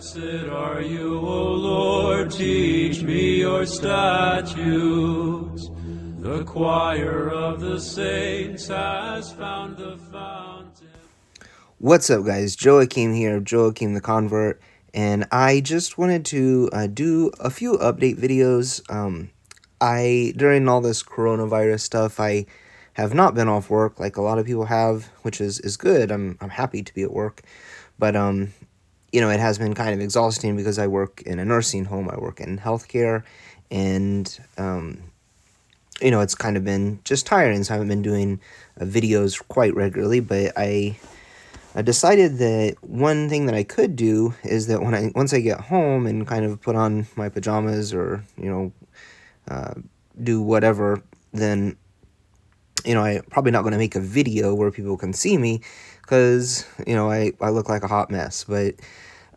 Blessed are you, O Lord, teach me your statutes. The choir of the saints has found the fountain. What's up, guys? Joachim here, Joachim the Convert, and I just wanted to do a few update videos. During all this coronavirus stuff, I have not been off work like a lot of people have, which is good. I'm happy to be at work, but it has been kind of exhausting because I work in a nursing home. I work in healthcare, and it's kind of been just tiring. So I haven't been doing videos quite regularly, but I decided that one thing that I could do is that once I get home and kind of put on my pajamas or do whatever, then I'm probably not going to make a video where people can see me because I look like a hot mess. But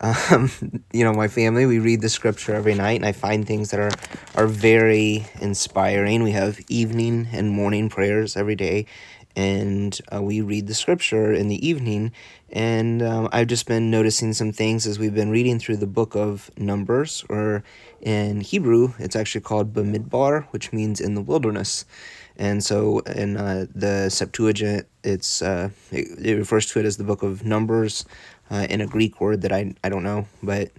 my family, we read the scripture every night, and I find things that are very inspiring. We have evening and morning prayers every day, and we read the scripture in the evening. And I've just been noticing some things as we've been reading through the book of Numbers, or in Hebrew, it's actually called Bamidbar, which means in the wilderness. And so in the Septuagint, it refers to it as the book of Numbers, in a Greek word that I don't know. But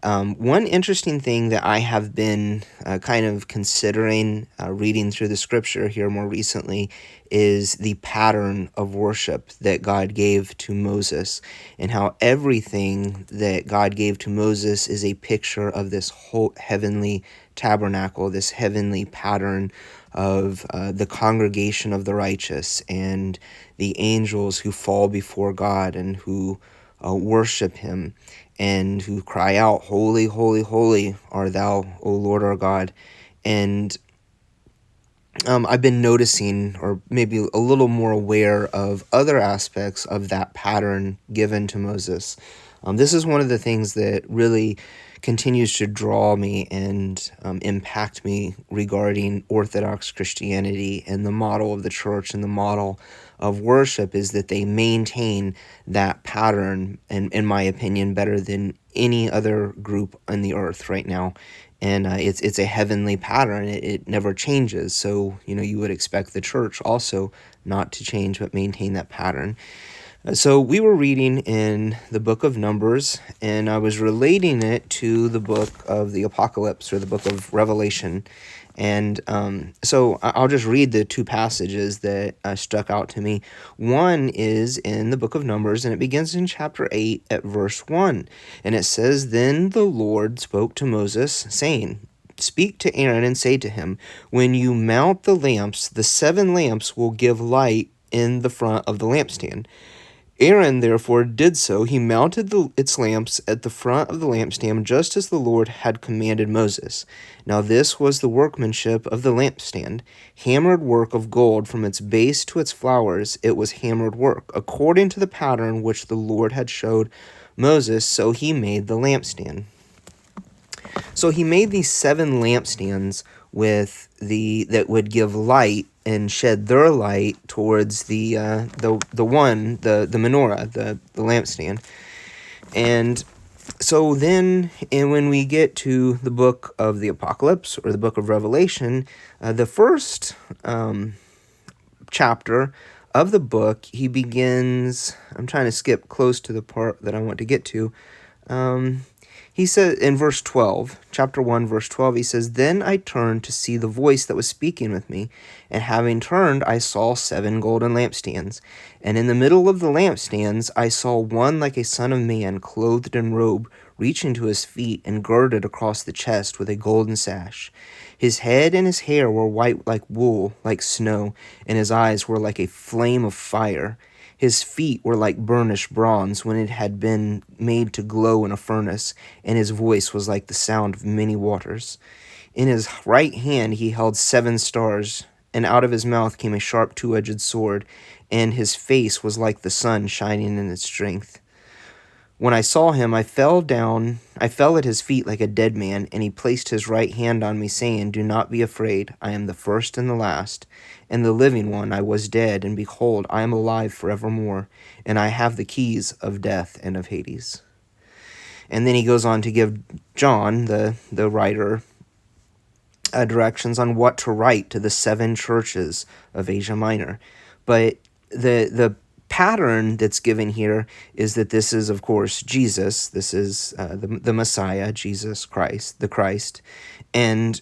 one interesting thing that I have been kind of considering reading through the scripture here more recently is the pattern of worship that God gave to Moses, and how everything that God gave to Moses is a picture of this whole heavenly tabernacle, this heavenly pattern of the congregation of the righteous and the angels who fall before God and who worship him and who cry out, "Holy, holy, holy are thou, O Lord our God." And I've been noticing, or maybe a little more aware of other aspects of that pattern given to Moses. This is one of the things that really continues to draw me and impact me regarding Orthodox Christianity and the model of the church and the model of worship, is that they maintain that pattern, and in my opinion, better than any other group on the earth right now. And it's a heavenly pattern. It never changes. So you would expect the church also not to change but maintain that pattern. So we were reading in the book of Numbers, and I was relating it to the book of the Apocalypse, or the book of Revelation. And so I'll just read the two passages that stuck out to me. One is in the book of Numbers, and it begins in chapter 8 at verse 1. And it says, "Then the Lord spoke to Moses, saying, Speak to Aaron and say to him, When you mount the lamps, the 7 lamps will give light in the front of the lampstand. Aaron therefore did so. He mounted its lamps at the front of the lampstand, just as the Lord had commanded Moses. Now this was the workmanship of the lampstand, hammered work of gold from its base to its flowers. It was hammered work, according to the pattern which the Lord had showed Moses, so he made the lampstand." So he made these 7 lampstands that would give light and shed their light towards the menorah, the lampstand. And so then, and when we get to the book of the Apocalypse, or the book of Revelation, the first chapter of the book, he begins, I'm trying to skip close to the part that I want to get to. He says in verse 12, chapter 1, verse 12, he says, "Then I turned to see the voice that was speaking with me, and having turned, I saw 7 golden lampstands. And in the middle of the lampstands, I saw one like a son of man, clothed in robe, reaching to his feet, and girded across the chest with a golden sash. His head and his hair were white like wool, like snow, and his eyes were like a flame of fire. His feet were like burnished bronze when it had been made to glow in a furnace, and his voice was like the sound of many waters. In his right hand he held 7 stars, and out of his mouth came a sharp 2-edged sword, and his face was like the sun shining in its strength. When I saw him, I fell at his feet like a dead man, and he placed his right hand on me, saying, Do not be afraid, I am the first and the last, and the living one. I was dead, and behold, I am alive forevermore, and I have the keys of death and of Hades." And then he goes on to give John, the writer, directions on what to write to the 7 churches of Asia Minor. But the pattern that's given here is that this is, of course, Jesus. This is the Messiah, Jesus Christ, the Christ. And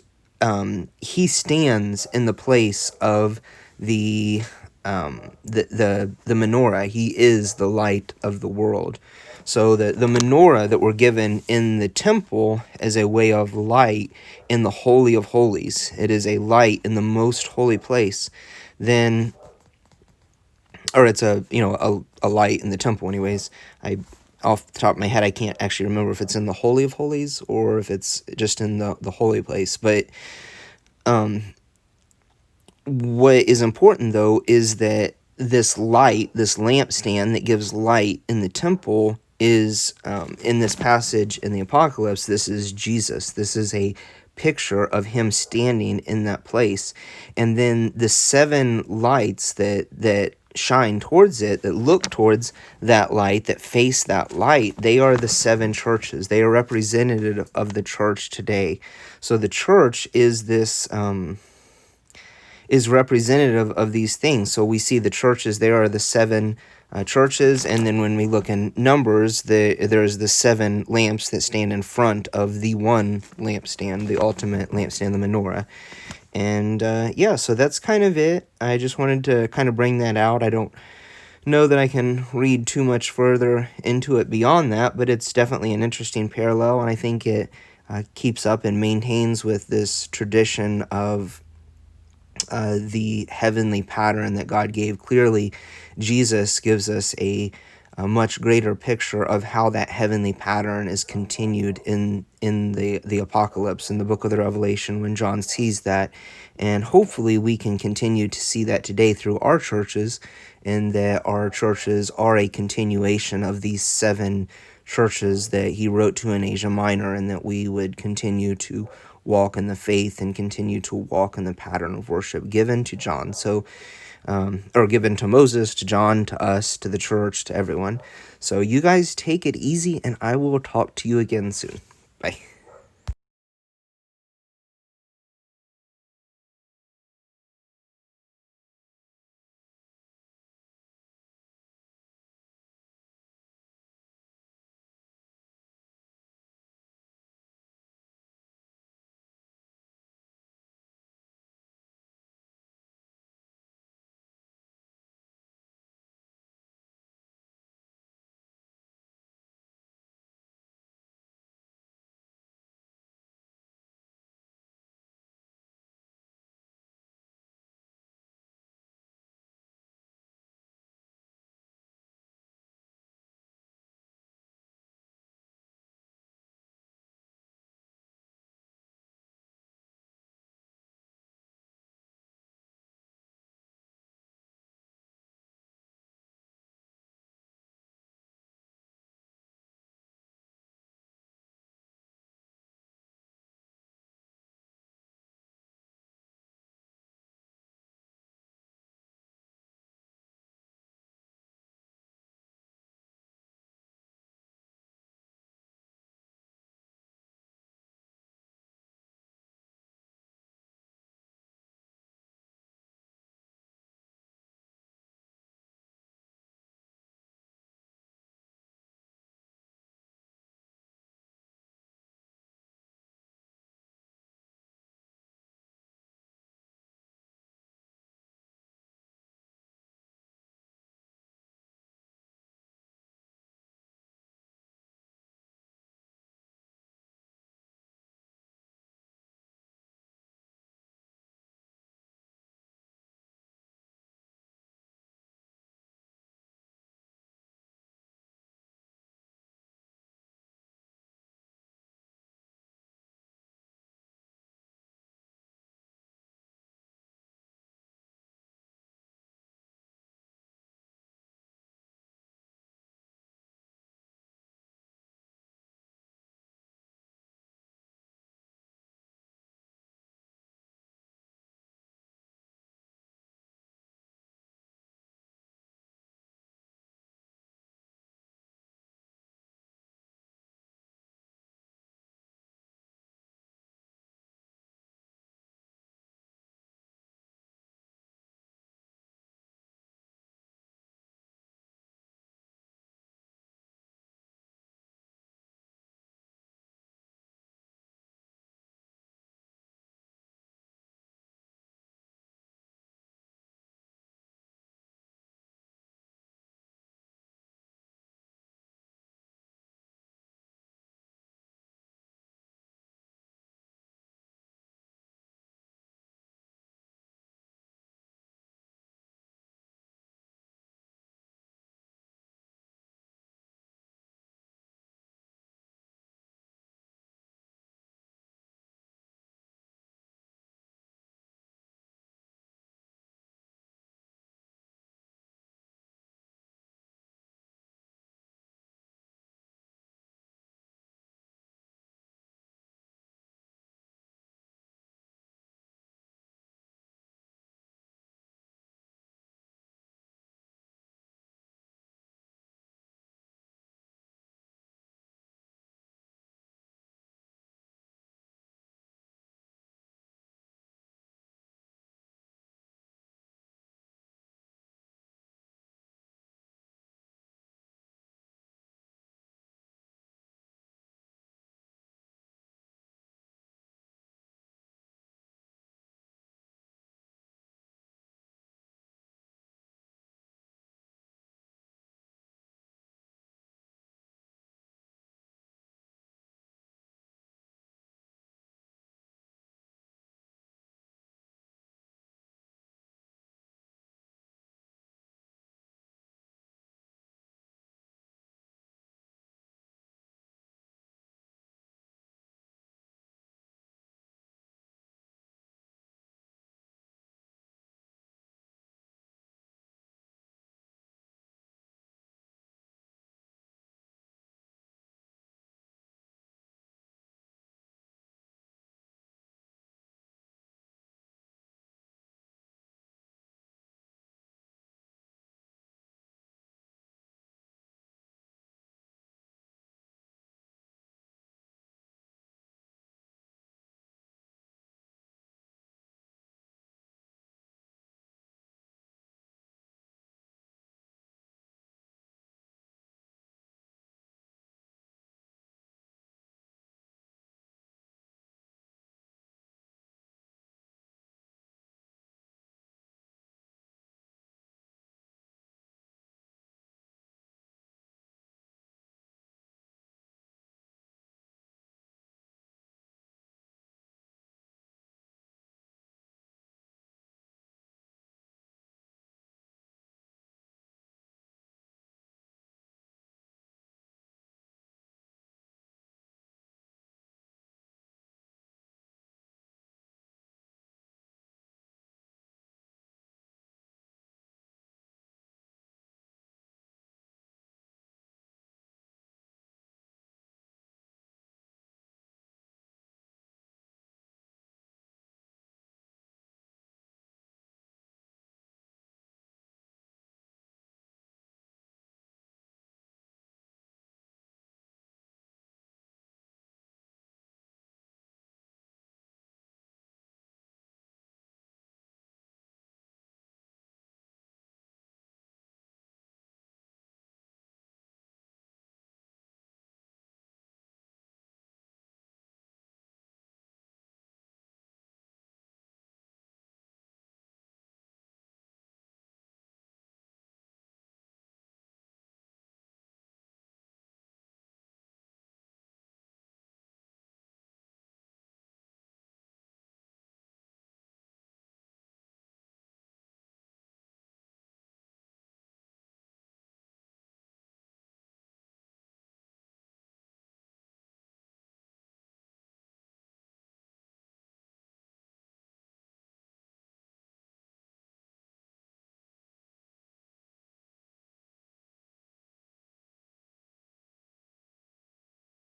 he stands in the place of the menorah. He is the light of the world. So the menorah that we're given in the temple is a way of light in the Holy of Holies. It is a light in the most holy place. Then, or it's a light in the temple. Anyways, off the top of my head, I can't actually remember if it's in the Holy of Holies or if it's just in the holy place. But what is important, though, is that this light, this lampstand that gives light in the temple, is in this passage in the Apocalypse. This is Jesus. This is a picture of him standing in that place. And then the 7 lights that shine towards it, that look towards that light, that face that light, they are the 7 churches. They are representative of the church today. So the church is this is representative of these things. So we see the churches, there are the 7 churches, and then when we look in Numbers, there's the 7 lamps that stand in front of the one lampstand, the ultimate lampstand, the menorah. And yeah, so that's kind of it. I just wanted to kind of bring that out. I don't know that I can read too much further into it beyond that, but it's definitely an interesting parallel, and I think it keeps up and maintains with this tradition of the heavenly pattern that God gave. Clearly, Jesus gives us a much greater picture of how that heavenly pattern is continued in the Apocalypse, in the book of the Revelation, when John sees that. And hopefully we can continue to see that today through our churches, and that our churches are a continuation of these 7 churches that he wrote to in Asia Minor, and that we would continue to walk in the faith and continue to walk in the pattern of worship given to John. So, or given to Moses, to John, to us, to the church, to everyone. So you guys take it easy, and I will talk to you again soon. Bye.